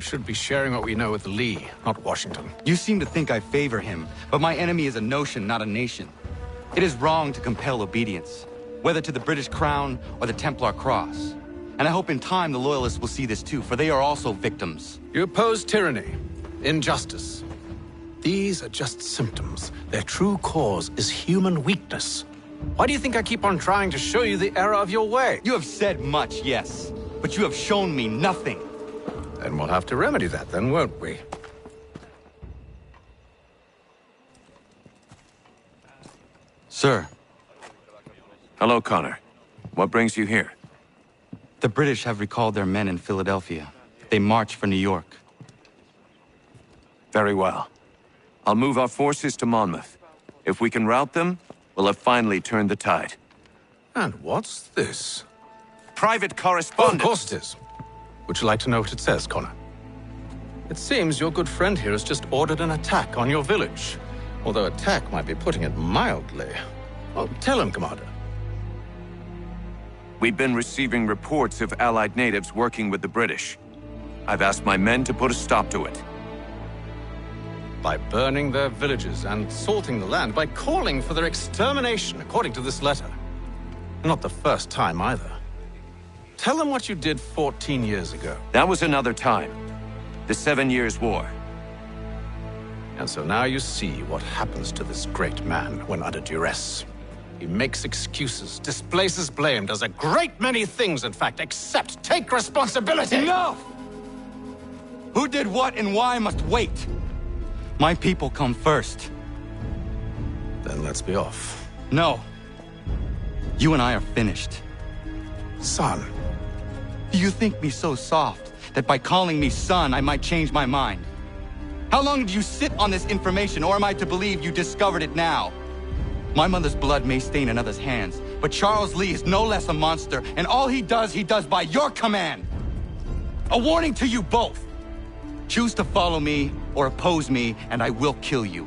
should be sharing what we know with Lee, not Washington. You seem to think I favor him, but my enemy is a notion, not a nation. It is wrong to compel obedience, whether to the British Crown or the Templar Cross. And I hope in time the Loyalists will see this too, for they are also victims. You oppose tyranny, injustice. These are just symptoms. Their true cause is human weakness. Why do you think I keep on trying to show you the error of your way? You have said much, yes, but you have shown me nothing. Then we'll have to remedy that then, won't we? Sir. Hello, Connor. What brings you here? The British have recalled their men in Philadelphia. They march for New York. Very well. I'll move our forces to Monmouth. If we can rout them, we'll have finally turned the tide. And what's this? Private Oh, correspondence! of course it is. Would you like to know what it says, Connor? It seems your good friend here has just ordered an attack on your village. Although attack might be putting it mildly. Well, tell him, Commander. We've been receiving reports of Allied natives working with the British. I've asked my men to put a stop to it. By burning their villages and salting the land, by calling for their extermination, according to this letter. Not the first time, either. Tell them what you did 14 years ago. That was another time. The 7 Years' War. And so now you see what happens to this great man when under duress. He makes excuses, displaces blame, does a great many things, in fact, except take responsibility! Enough! Who did what and why must wait. My people come first. Then let's be off. No. You and I are finished. Son. Do you think me so soft that by calling me son, I might change my mind? How long did you sit on this information, or am I to believe you discovered it now? My mother's blood may stain another's hands, but Charles Lee is no less a monster, and all he does by your command. A warning to you both. Choose to follow me or oppose me, and I will kill you.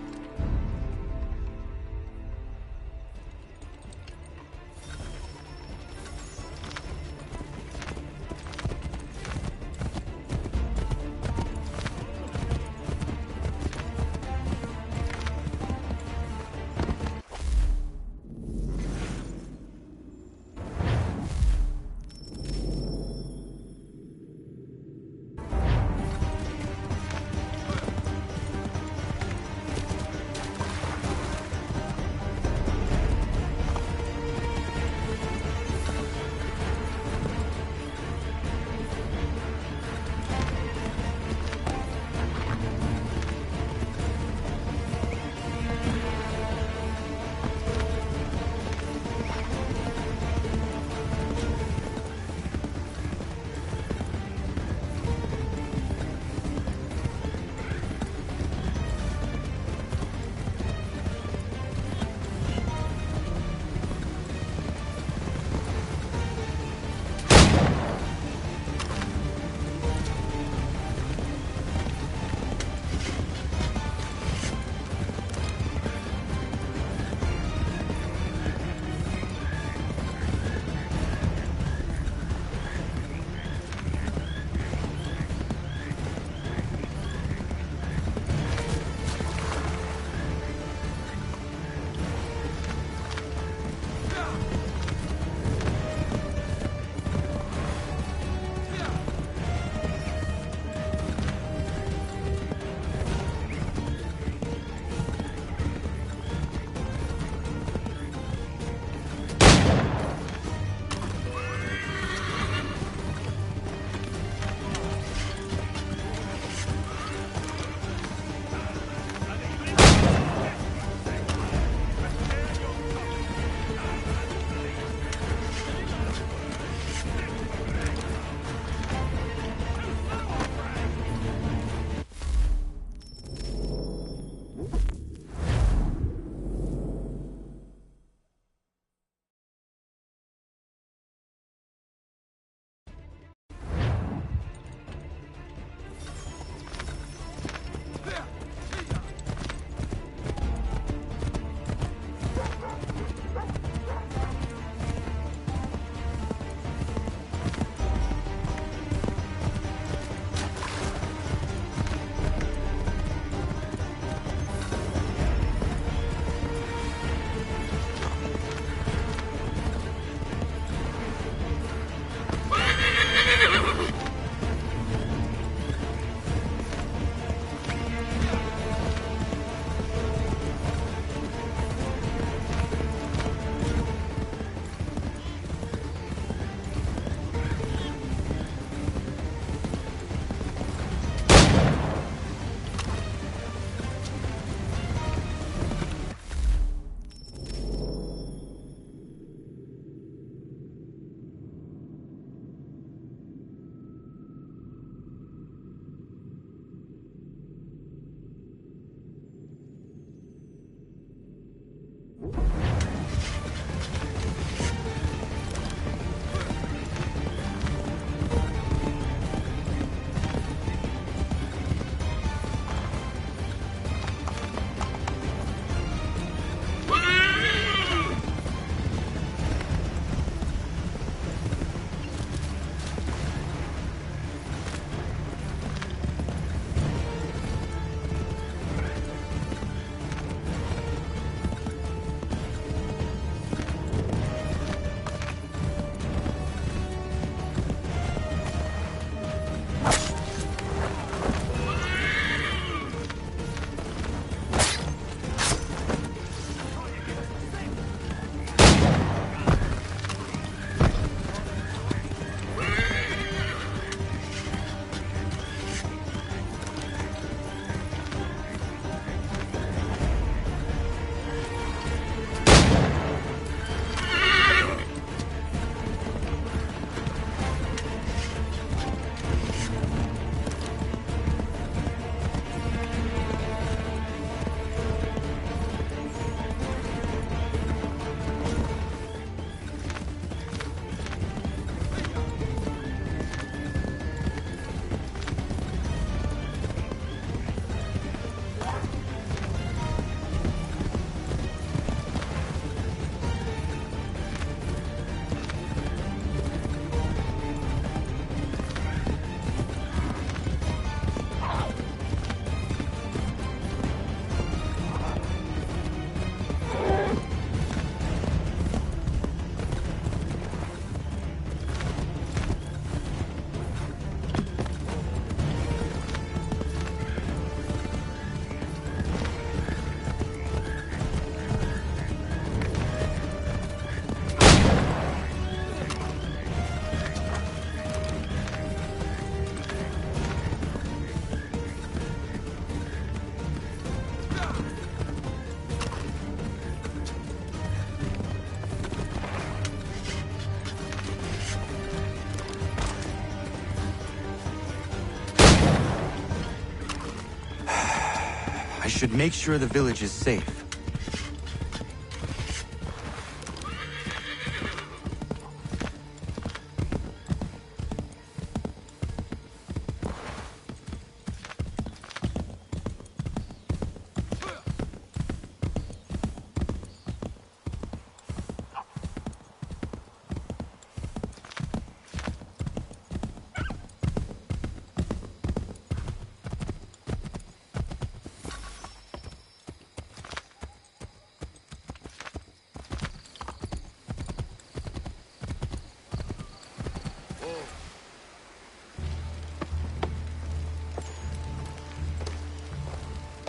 should make sure the village is safe.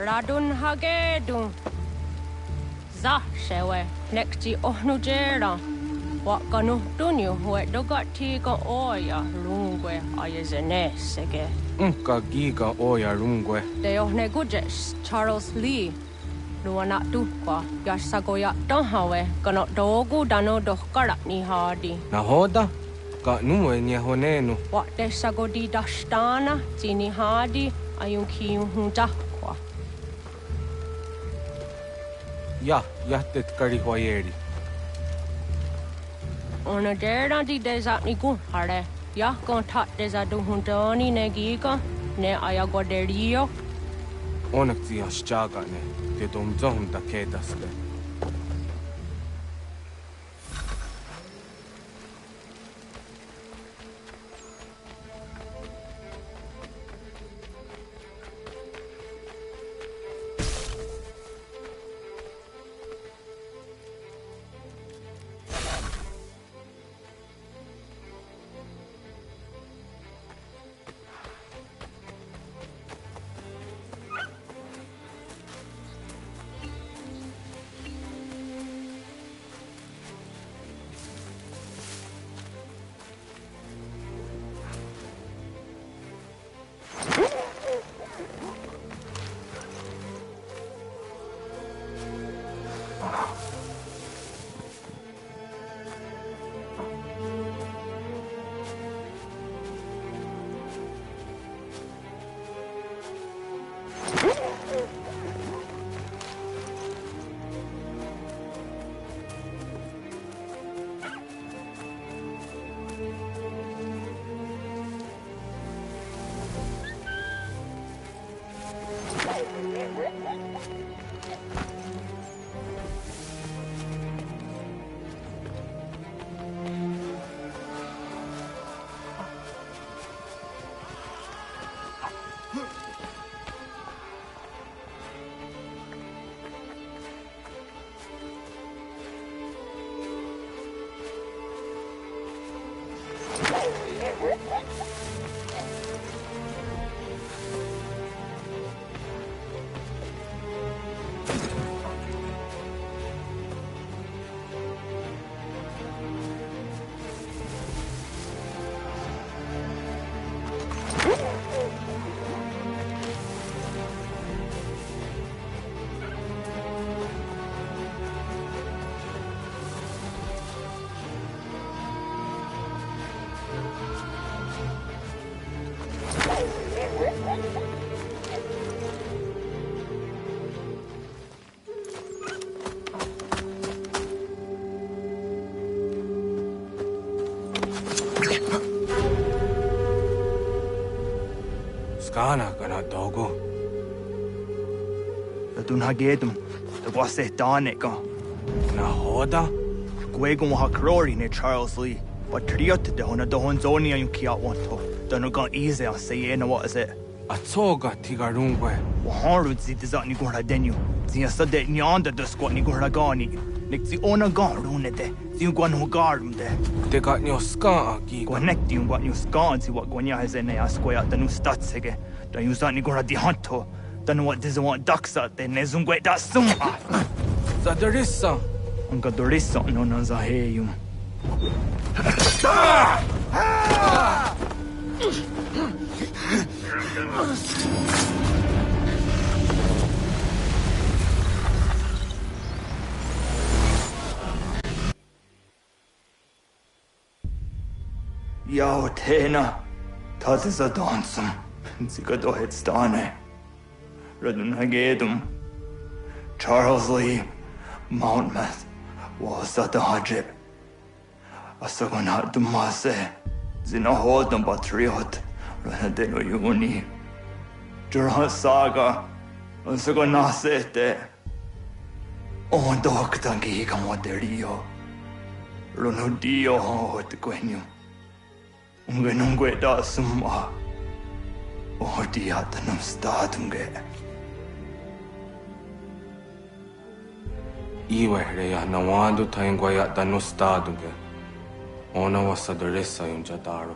Radun hagedun. Za shewe nekti ohnujera. Wakanu dunyu hue dogati ka oya lungwe ayezene sege. Unka giga oya lungwe. De ohne gujes Charles Lee. Nuana tukwa yasagoya dahawe kano dogu dano dohkara ni hadi. Nahoda? Ka numwe nye honenu. Wat de sagodi dashtana zini hadi ayun kiyun kwa. Ja, jättet karihuajeri. Ona dera di desa ni hare. Ya kontak desa duhuntoni ne giga ne ayagoderio. Onneksi jasjagane. Te domzonta kedaste. Skana kana dogo. Radun hagedum. The wase danika. Nahoda? Gwegum hakrori ne Charles Lee. But triot de hona dohon zoni ayun kiat wanto. Dano gan easy on say na what is it? Atoga tigarungwe. Waharu zi dizat ni gora denu. Zia sade nyanda de squat ni gora gani. Nik zi ona gan rune de. Zi gwan ho garum de. Te got nyo ska aki. Gwanek di gwan you scan zi what gwanya has in a square the new stats again. Dan you zat ni gora di hanto. Dano what does want ducks out de ne zungwe da sum. Zadarissa. Unga dorissa no na za heyum. Yao tena, das ist a dansum. Sie geht doch jetzt da ne. Radun hagedum. Charles Lee, Mountmouth, was at the Hajib. Asagonat Dumase, Zinahold and Patriot, Renadeno Uni. Durant Saga, Asagonasete. On Doctangi Camoterio. Ronodio Hot Quenu. Ungenungue da Summa. O Diatanum Statunge. Iwereya nawando taingwaya danustaduge. Ona wasadoresa yung jadaro.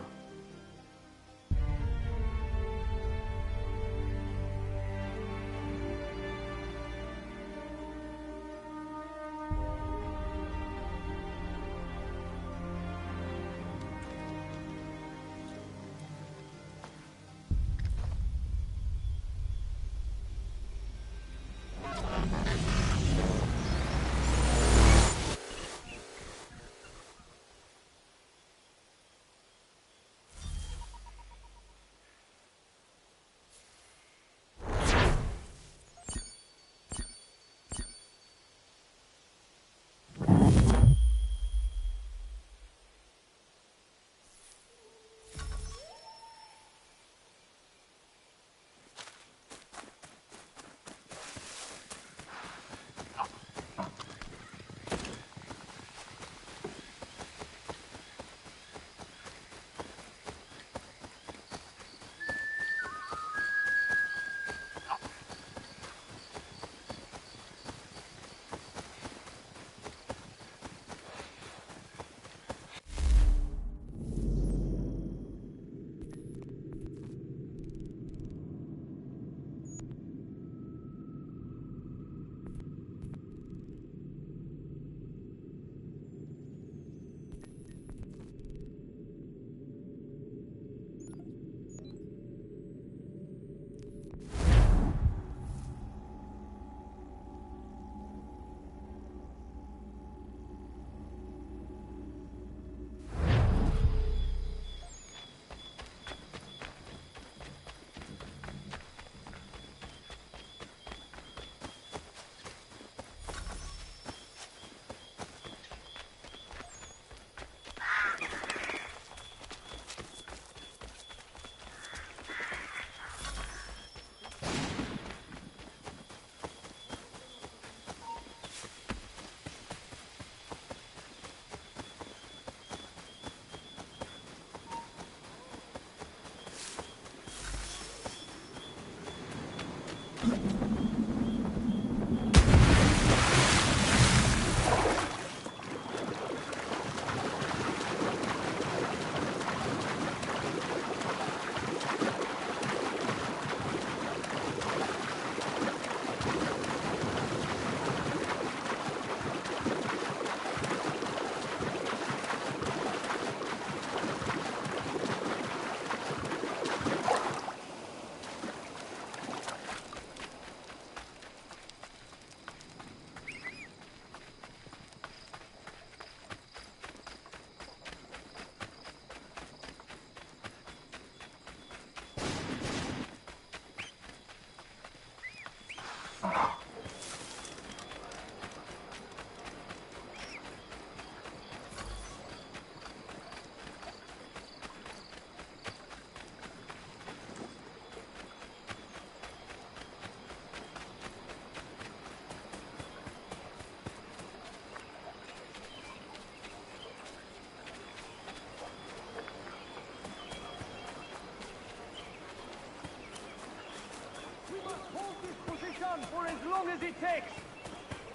For as long as it takes.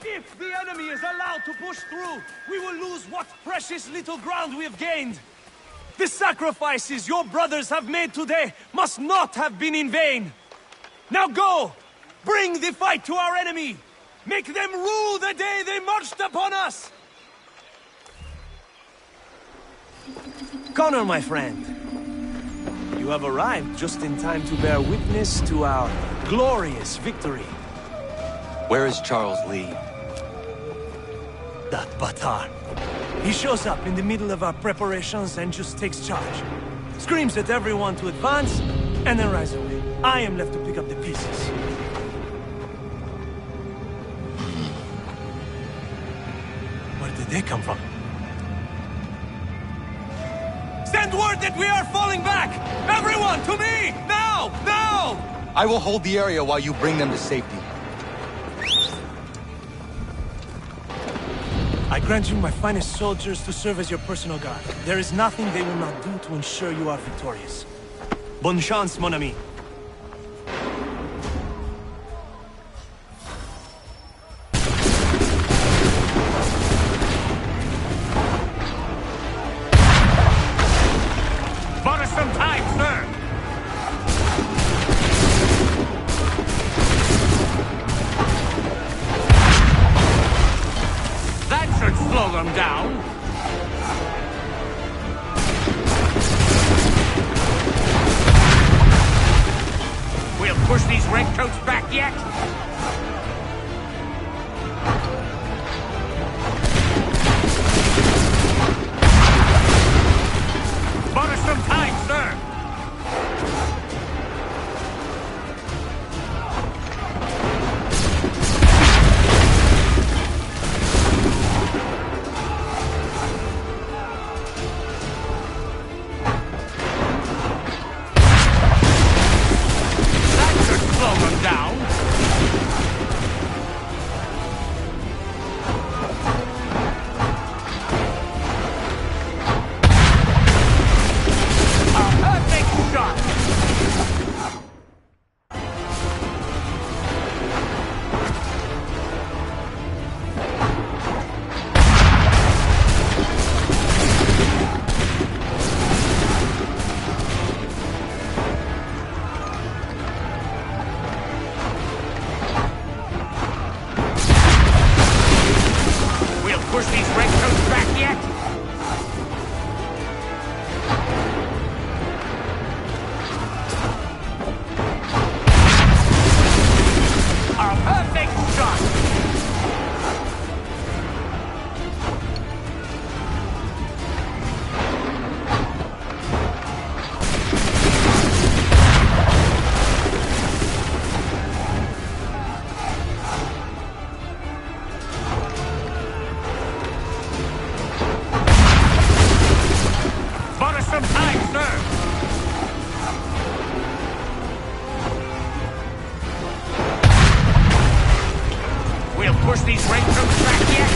If the enemy is allowed to push through, we will lose what precious little ground we have gained. The sacrifices your brothers have made today must not have been in vain. Now go! Bring the fight to our enemy! Make them rue the day they marched upon us! Connor, my friend. You have arrived just in time to bear witness to our glorious victory. Where is Charles Lee? That Batar. He shows up in the middle of our preparations and just takes charge. Screams at everyone to advance, and then rides away. I am left to pick up the pieces. they come from? Send word that we are falling back! Everyone, to me! Now! Now! I will hold the area while you bring them to safety. I grant you my finest soldiers to serve as your personal guard. There is nothing they will not do to ensure you are victorious. Bonne chance, mon ami. Bought us some time, sir! That should slow them down. We'll push these redcoats back yet? Bought us some time, sir! That should slow them down. A perfect shot! We'll push these redcoats back yet? A perfect shot! Bought us some time, sir! We'll push these redcoats back yet?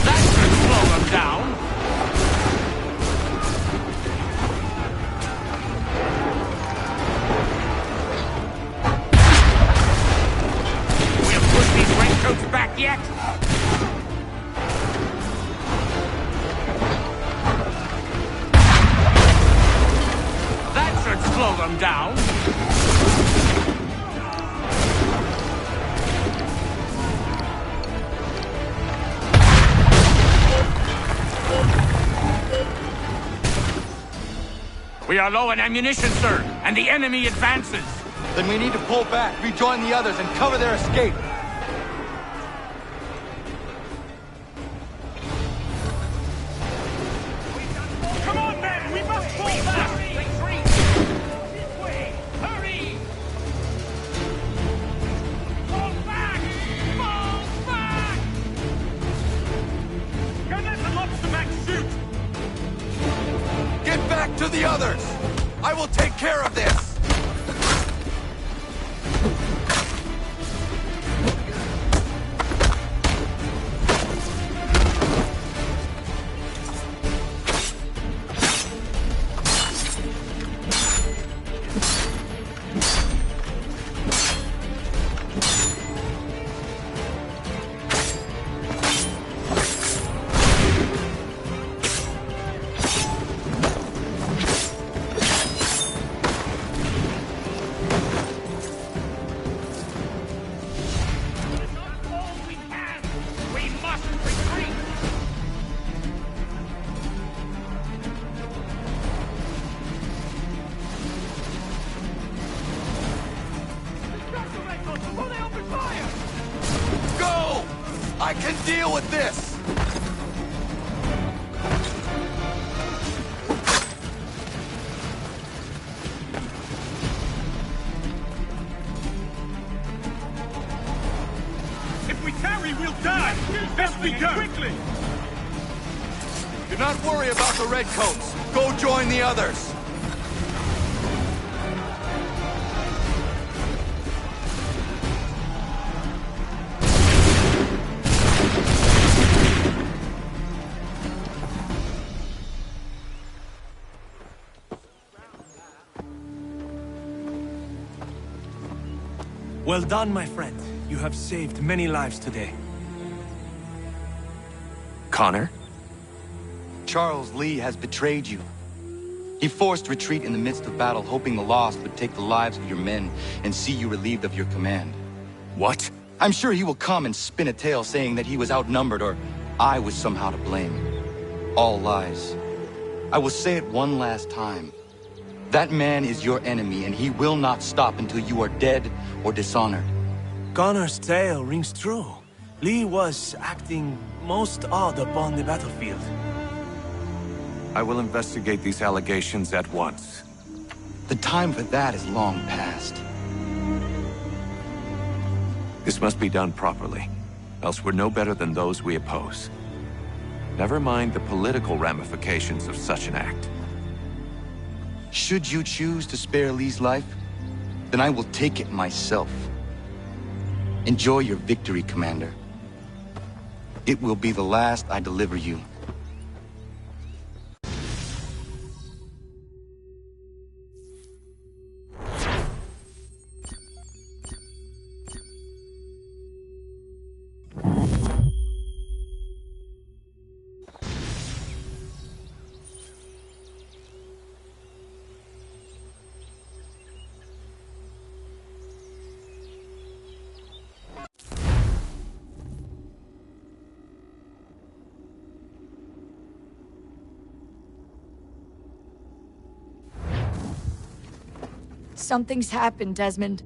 That should slow them down. We'll push these redcoats back yet? That should slow them down. We are low on ammunition, sir, and the enemy advances. Then we need to pull back, rejoin the others, and cover their escape. Come on, men! We must fall back! Retreat! This way! Hurry! Fall back! Fall back! Go let the lobster back shoot! Get back to the others! I will take care of this! I can deal with this! enemy will die! Best we can! Quickly! Do not worry about the Redcoats. Go join the others. Well done, my friend. You have saved many lives today. Connor? Charles Lee has betrayed you. He forced retreat in the midst of battle, hoping the lost would take the lives of your men and see you relieved of your command. What? I'm sure he will come and spin a tale saying that he was outnumbered or I was somehow to blame. All lies. I will say it one last time. That man is your enemy, and he will not stop until you are dead or dishonored. Connor's tale rings true. Lee was acting most odd upon the battlefield. I will investigate these allegations at once. The time for that is long past. This must be done properly, else we're no better than those we oppose. Never mind the political ramifications of such an act. Should you choose to spare Lee's life, then I will take it myself. Enjoy your victory, Commander. It will be the last I deliver you. Something's happened, Desmond.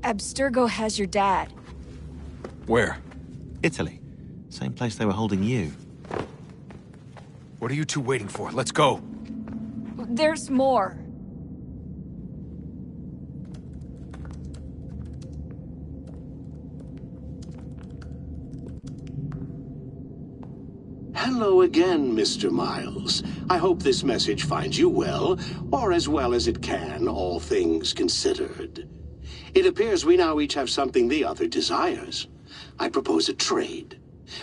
Abstergo has your dad. Where? Italy. Same place they were holding you. What are you two waiting for? Let's go! There's more. Hello again, Mr. Miles. I hope this message finds you well, or as well as it can, all things considered. It appears we now each have something the other desires. I propose a trade.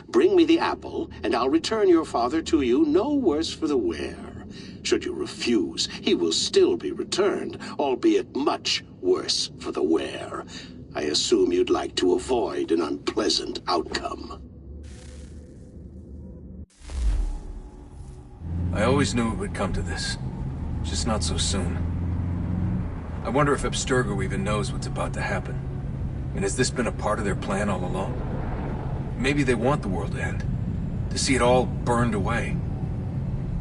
Bring me the apple, and I'll return your father to you no worse for the wear. Should you refuse, he will still be returned, albeit much worse for the wear. I assume you'd like to avoid an unpleasant outcome. I always knew it would come to this. Just not so soon. I wonder if Abstergo even knows what's about to happen. And has this been a part of their plan all along? Maybe they want the world to end. To see it all burned away.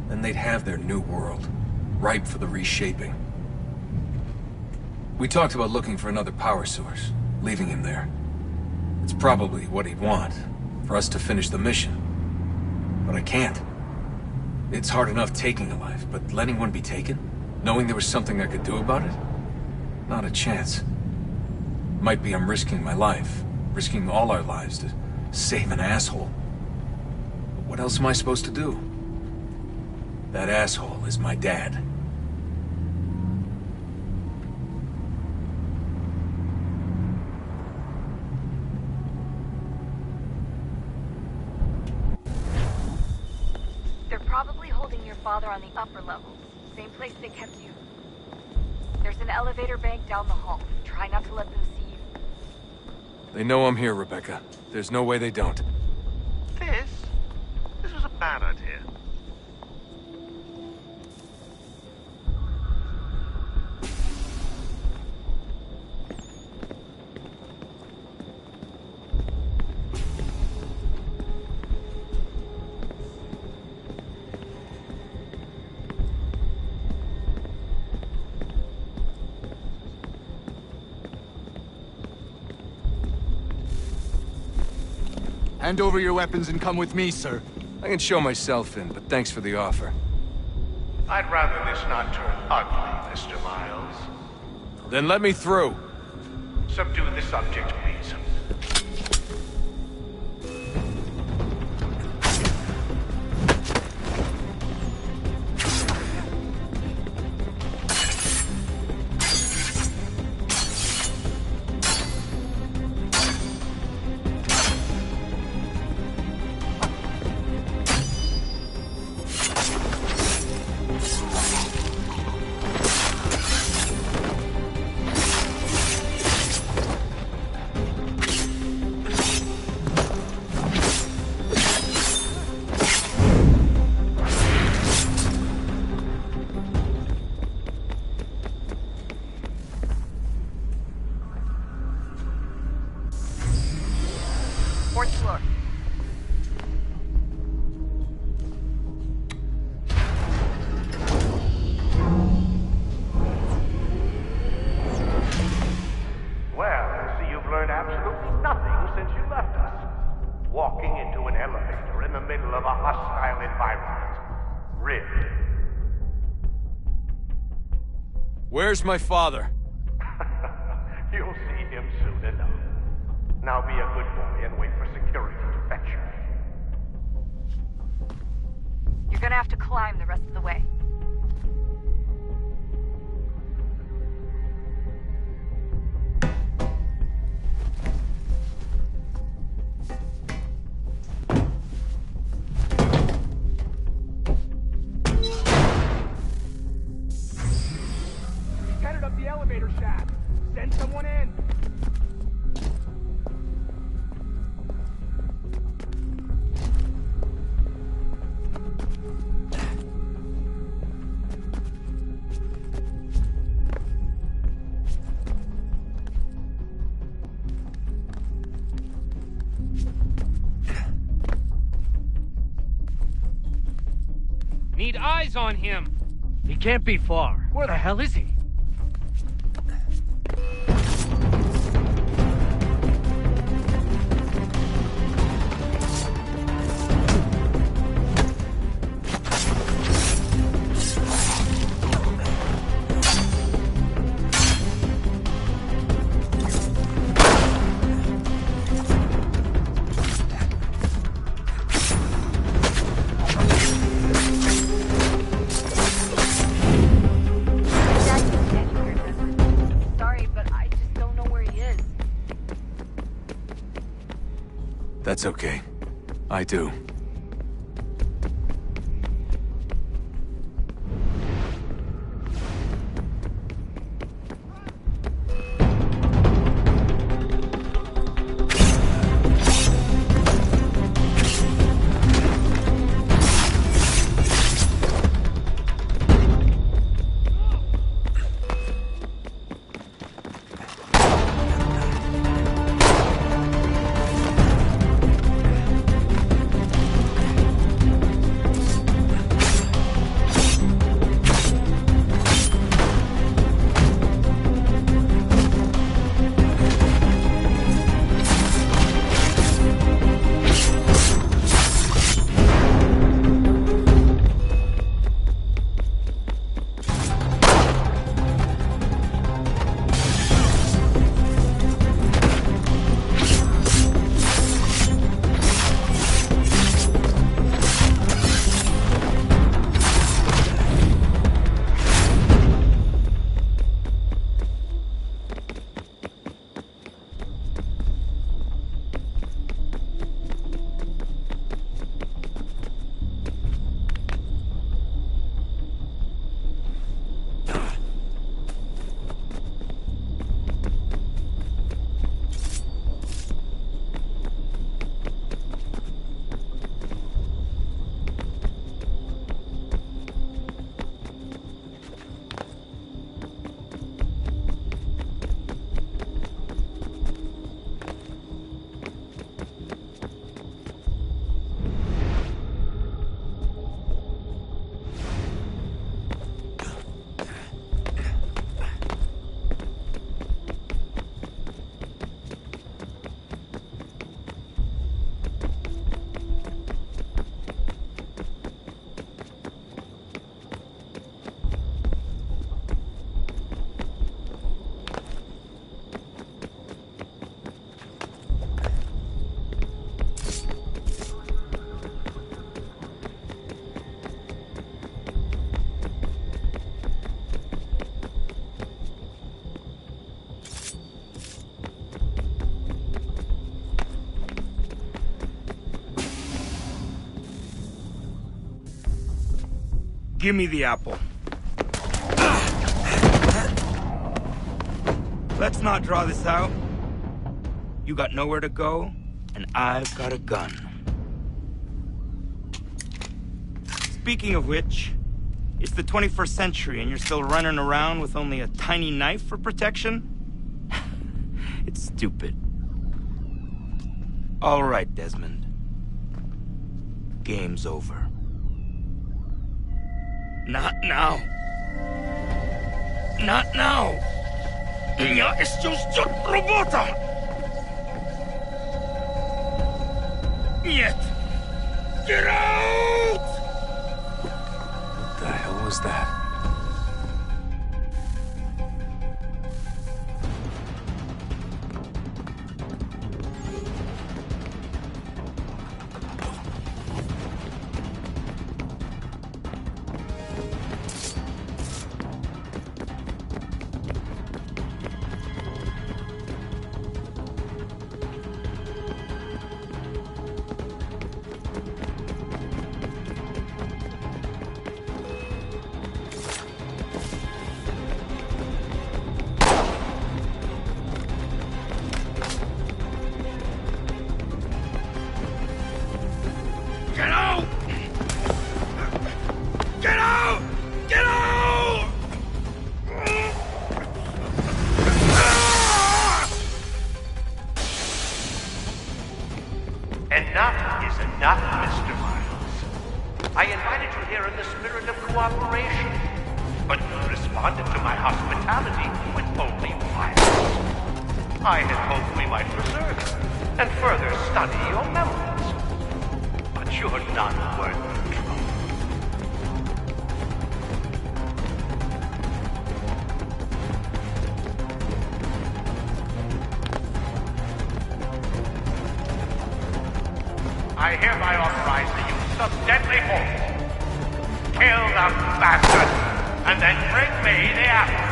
Then they'd have their new world, ripe for the reshaping. We talked about looking for another power source, leaving him there. It's probably what he'd want, for us to finish the mission. But I can't. It's hard enough taking a life, but letting one be taken? Knowing there was something I could do about it? Not a chance. Might be I'm risking my life, risking all our lives to save an asshole. But what else am I supposed to do? That asshole is my dad. Probably holding your father on the upper levels. Same place they kept you. There's an elevator bank down the hall. Try not to let them see you. They know I'm here, Rebecca. There's no way they don't. This was a bad idea. Hand over your weapons and come with me, sir. I can show myself in, but thanks for the offer. I'd rather this not turn ugly, Mr. Miles. Then let me through. Subdue the subject, please. Where's my father? You'll see him soon enough. Now be a good boy and wait for security to fetch you. You're gonna have to climb the rest of the way. Headed up the elevator shaft. Send someone in. Need eyes on him. He can't be far. Where the hell is he? That's okay. I do. Give me the apple. Let's not draw this out. You got nowhere to go, and I've got a gun. Speaking of which, it's the 21st century and you're still running around with only a tiny knife for protection? It's stupid. All right, Desmond. Game's over. Not now. Not now. Я исчезну робота. Нет. Get out! What the hell was that? enough is enough, Mr. Miles. I invited you here in the spirit of cooperation, but you responded to my hospitality with only violence. I had hoped we might preserve it and further study your memories. But you're not worth the trouble. I hereby authorize the use of deadly force. Kill the bastard, and then bring me the apple.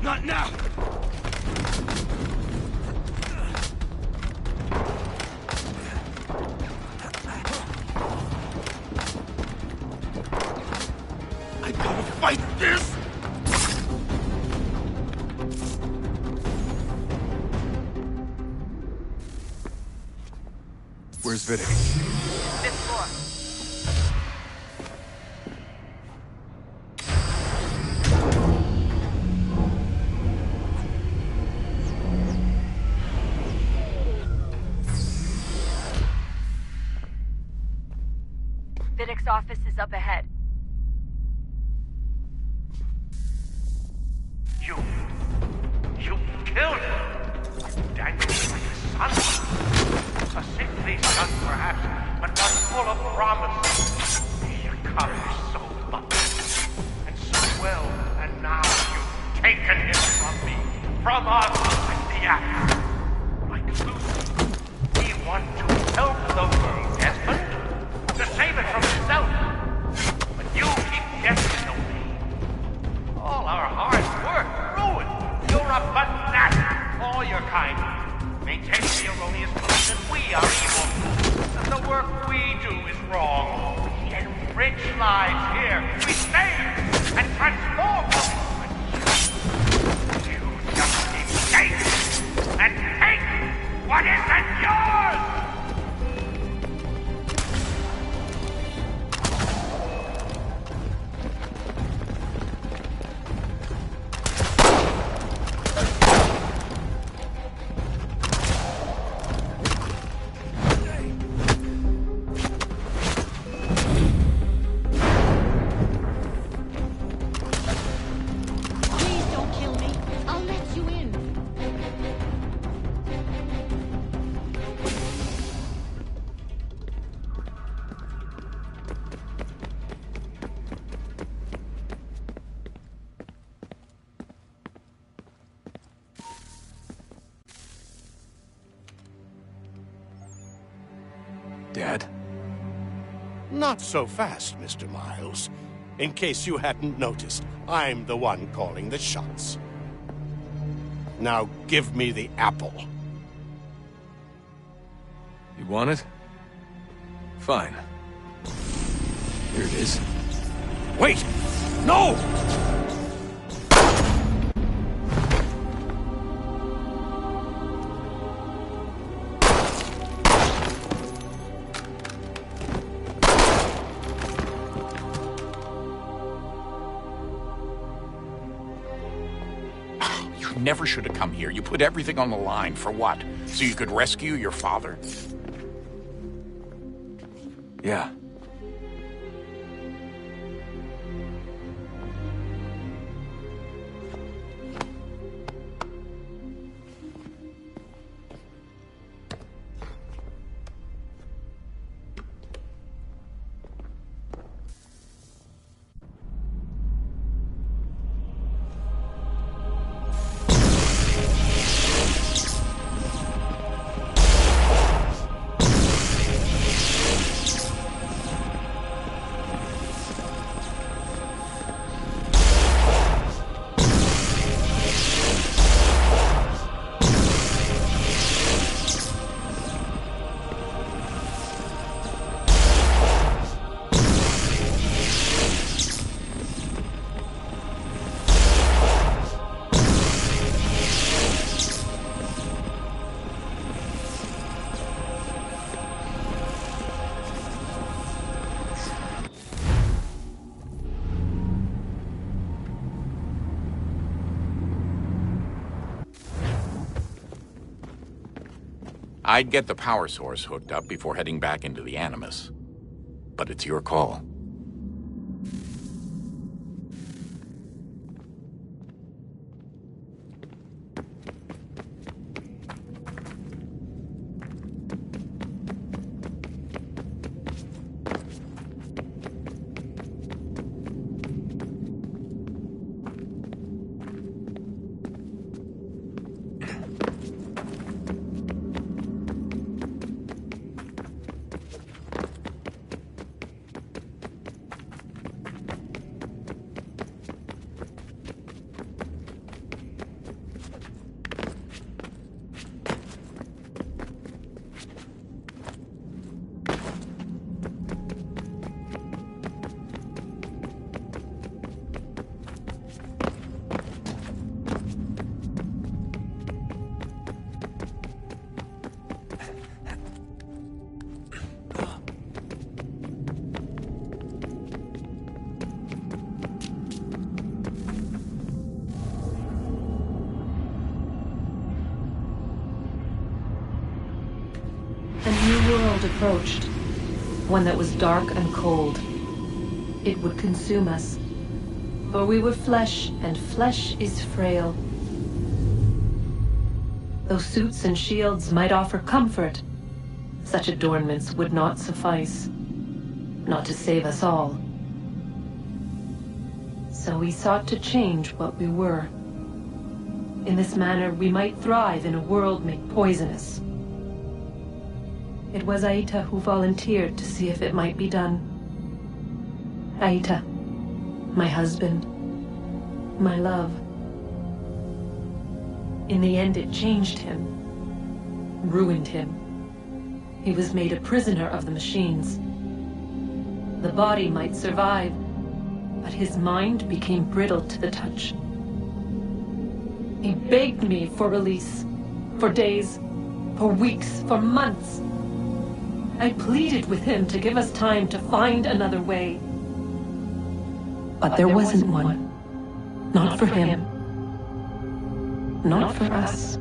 Not now! I gotta fight this! Where's Vidic? Fifth floor. Vidic's office is up ahead. You killed him! Daniel, my son! A sickly son, perhaps, but one full of promise. He accomplished so much, and so well, and now you've taken him from me, from us, and the act. Like Lucy, we want to help the world, Desmond, to save it from itself. But you keep guessing away. All our hard work ruined. You're a fanatic, all your kind. Maintain the erroneous belief that we are evil, that the work we do is wrong. We enrich lives here. We save and transform them. You just keep taking and take what isn't yours! Dad? Not so fast, Mr. Miles. In case you hadn't noticed, I'm the one calling the shots. Now give me the apple. You want it? Fine. Here it is. Wait! No! Never should have come here. You put everything on the line. For what? So you could rescue your father? Yeah. I'd get the power source hooked up before heading back into the Animus. But it's your call. Approached, one that was dark and cold. It would consume us, for we were flesh, and flesh is frail. Though suits and shields might offer comfort, such adornments would not suffice, not to save us all. So we sought to change what we were. In this manner, we might thrive in a world made poisonous. It was Aita who volunteered to see if it might be done. Aita, my husband, my love. In the end, it changed him, ruined him. He was made a prisoner of the machines. The body might survive, but his mind became brittle to the touch. He begged me for release, for days, for weeks, for months. I pleaded with him to give us time to find another way. But there wasn't one. Not for him. Not for us.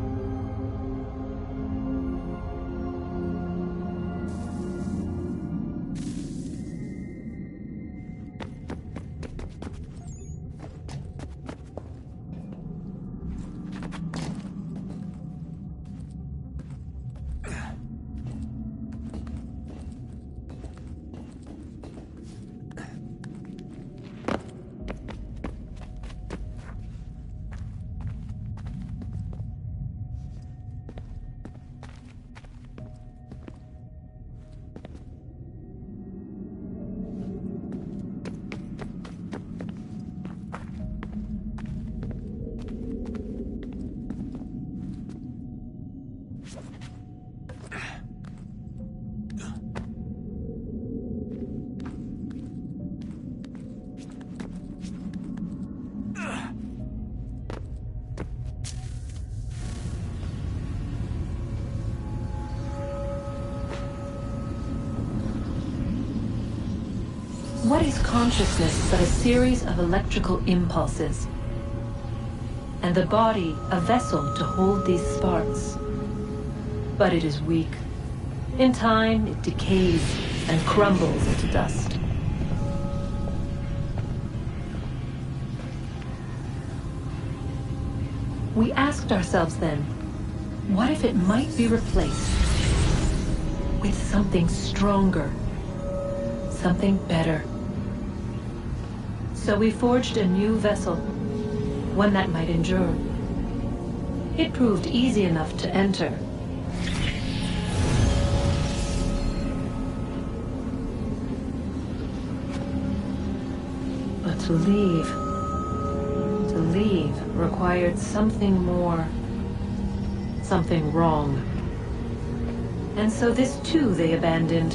What is consciousness but a series of electrical impulses? And the body a vessel to hold these sparks. But it is weak. In time, it decays and crumbles into dust. We asked ourselves then, what if it might be replaced with something stronger, something better? So we forged a new vessel, one that might endure. It proved easy enough to enter. But to leave required something more, something wrong. And so this too they abandoned.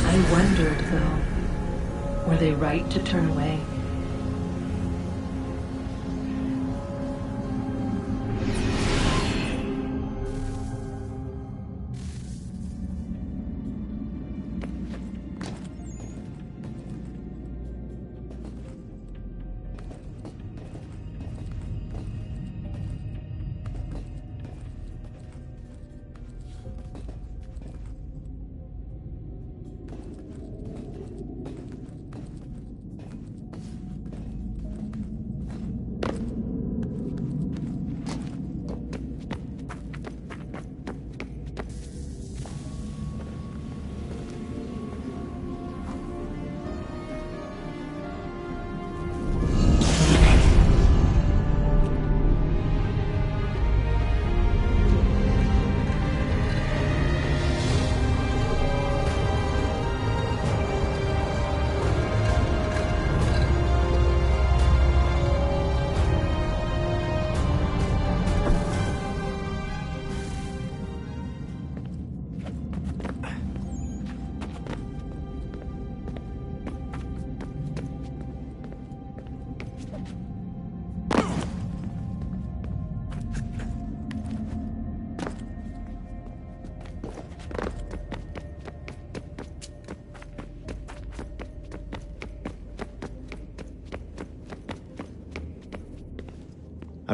I wondered, though, were they right to turn away?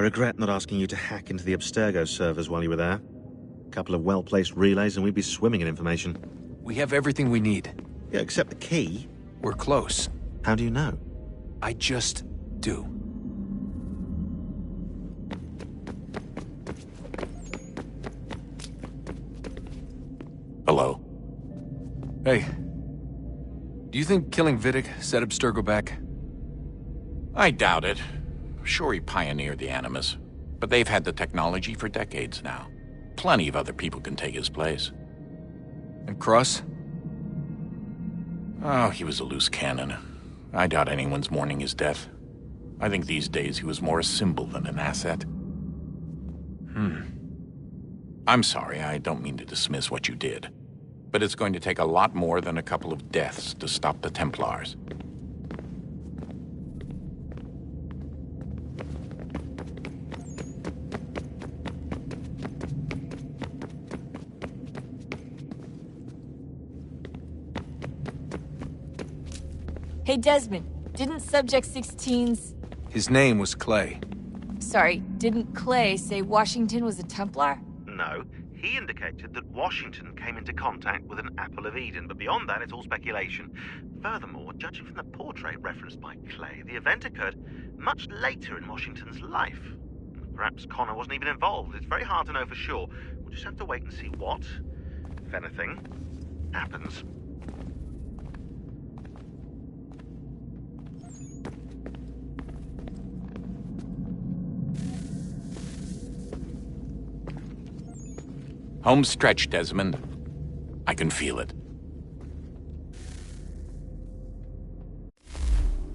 regret not asking you to hack into the Abstergo servers while you were there. A couple of well-placed relays and we'd be swimming in information. We have everything we need. Yeah, except the key. We're close. How do you know? I just do. Hello? Hey. Do you think killing Vidic set Abstergo back? I doubt it. Sure, he pioneered the Animus, but they've had the technology for decades now. Plenty of other people can take his place. And Cross? Oh, he was a loose cannon. I doubt anyone's mourning his death. I think these days he was more a symbol than an asset. I'm sorry, I don't mean to dismiss what you did. But it's going to take a lot more than a couple of deaths to stop the Templars. Hey, Desmond, didn't Subject 16's... His name was Clay. Sorry, didn't Clay say Washington was a Templar? No, he indicated that Washington came into contact with an Apple of Eden, but beyond that, it's all speculation. Furthermore, judging from the portrait referenced by Clay, the event occurred much later in Washington's life. Perhaps Connor wasn't even involved. It's very hard to know for sure. We'll just have to wait and see what, if anything, happens. Home stretch, Desmond. I can feel it.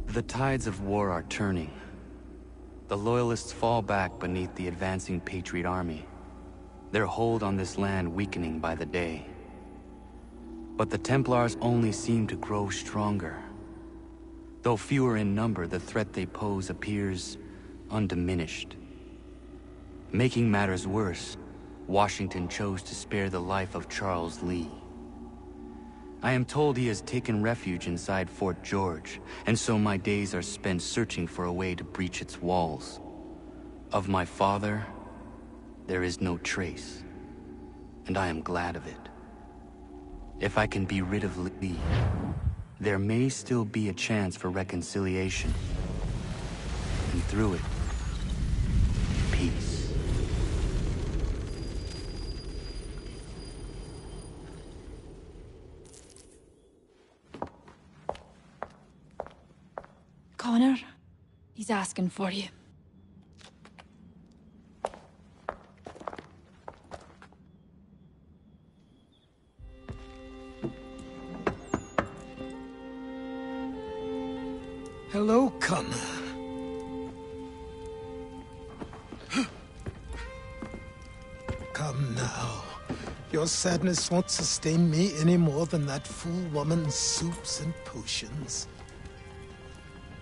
The tides of war are turning. The Loyalists fall back beneath the advancing Patriot army, their hold on this land weakening by the day. But the Templars only seem to grow stronger. Though fewer in number, the threat they pose appears undiminished. Making matters worse, Washington chose to spare the life of Charles Lee. I am told he has taken refuge inside Fort George, and so my days are spent searching for a way to breach its walls. Of my father, there is no trace, and I am glad of it. If I can be rid of Lee, there may still be a chance for reconciliation, and through it, peace. Connor, he's asking for you. Hello, Connor. Come now. Your sadness won't sustain me any more than that fool woman's soups and potions.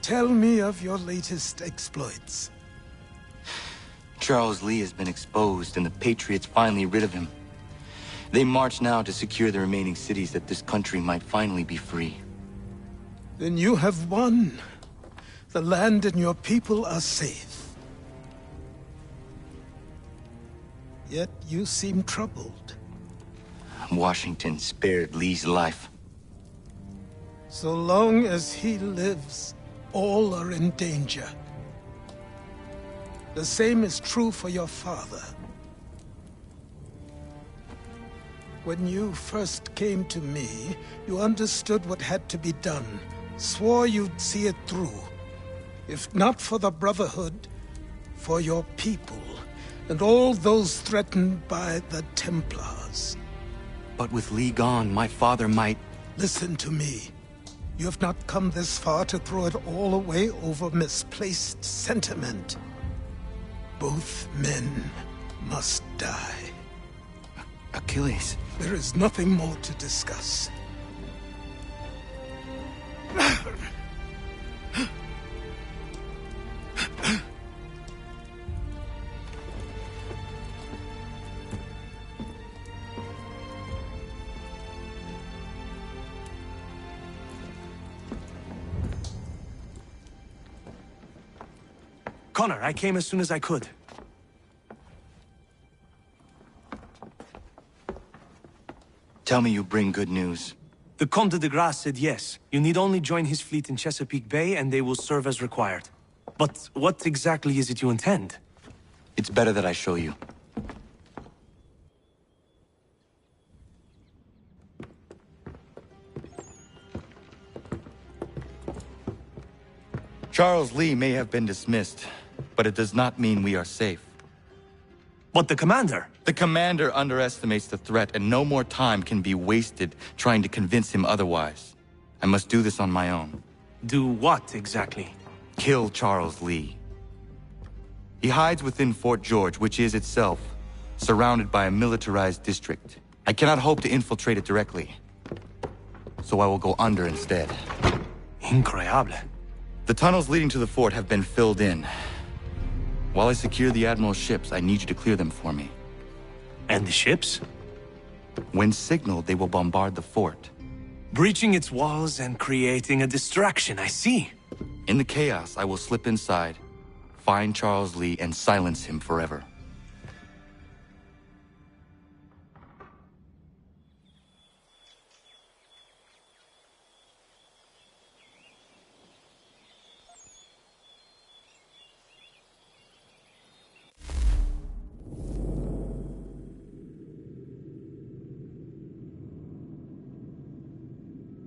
Tell me of your latest exploits. Charles Lee has been exposed, and the Patriots finally rid of him. They march now to secure the remaining cities that this country might finally be free. Then you have won. The land and your people are safe. Yet you seem troubled. Washington spared Lee's life. So long as he lives, all are in danger. The same is true for your father. When you first came to me, you understood what had to be done, swore you'd see it through. If not for the Brotherhood, for your people, and all those threatened by the Templars. But with Lee gone, my father might... Listen to me. You have not come this far to throw it all away over misplaced sentiment. Both men must die. Achilles. There is nothing more to discuss. Connor, I came as soon as I could. Tell me you bring good news. The Comte de Grasse said yes. You need only join his fleet in Chesapeake Bay and they will serve as required. But what exactly is it you intend? It's better that I show you. Charles Lee may have been dismissed, but it does not mean we are safe. But the commander? The commander underestimates the threat, and no more time can be wasted trying to convince him otherwise. I must do this on my own. Do what, exactly? Kill Charles Lee. He hides within Fort George, which is itself surrounded by a militarized district. I cannot hope to infiltrate it directly, so I will go under instead. Incroyable. The tunnels leading to the fort have been filled in. While I secure the Admiral's ships, I need you to clear them for me. And the ships? When signaled, they will bombard the fort. Breaching its walls and creating a distraction, I see. In the chaos, I will slip inside, find Charles Lee, and silence him forever.